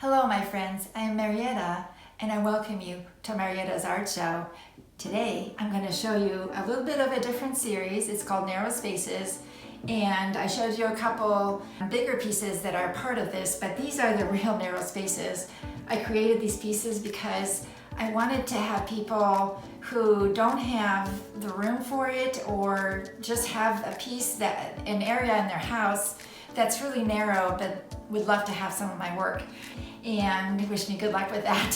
Hello my friends, I am Marietta and I welcome you to Marietta's Art Show. Today I'm going to show you a little bit of a different series. It's called Narrow Spaces, and I showed you a couple bigger pieces that are part of this, but these are the real narrow spaces. I created these pieces because I wanted to have people who don't have the room for it or just have a piece, an area in their house that's really narrow but would love to have some of my work, and wish me good luck with that.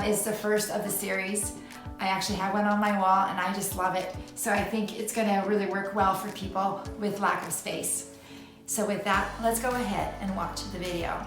It's the first of the series. I actually have one on my wall and I just love it. So I think it's going to really work well for people with lack of space. So with that, let's go ahead and watch the video.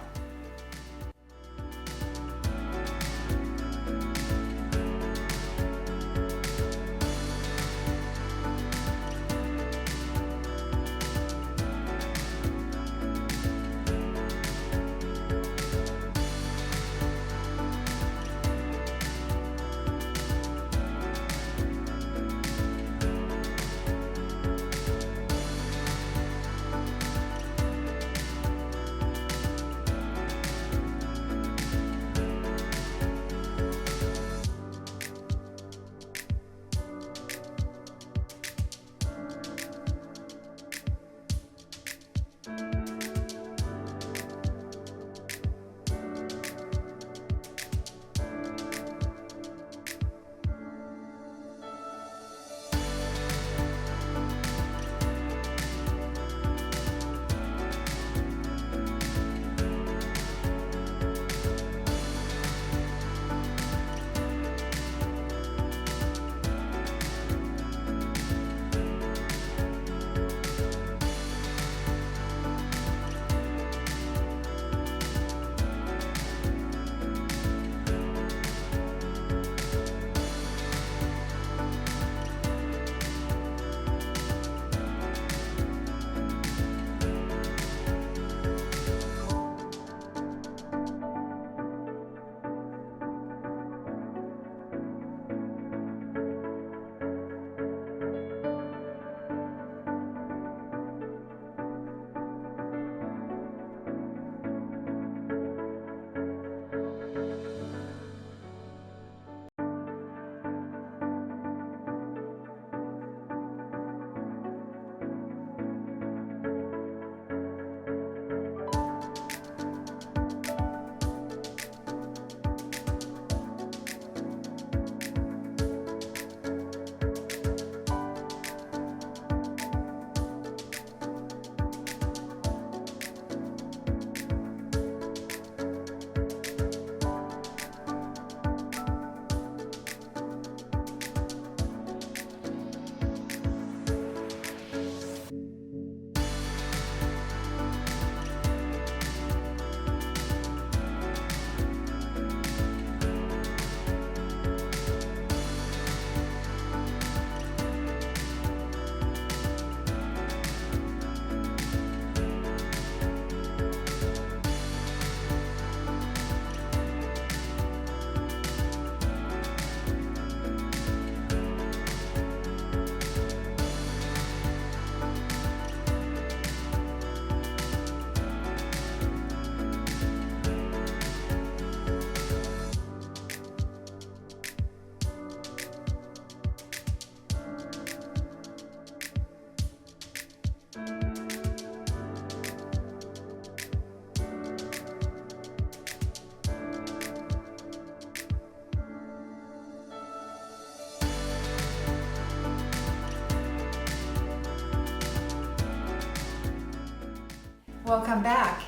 Welcome back.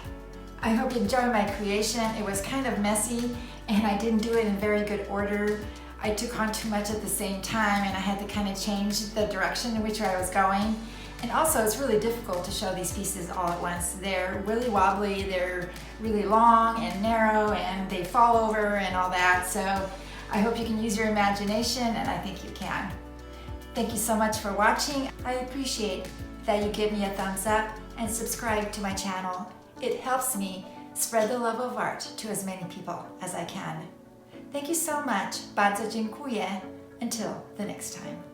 I hope you enjoyed my creation. It was kind of messy and I didn't do it in very good order. I took on too much at the same time and I had to kind of change the direction in which I was going. And also it's really difficult to show these pieces all at once. They're really wobbly, they're really long and narrow, and they fall over and all that. So I hope you can use your imagination, and I think you can. Thank you so much for watching. I appreciate that you give me a thumbs up and subscribe to my channel. It helps me spread the love of art to as many people as I can. Thank you so much. Bardzo dziękuję. Until the next time.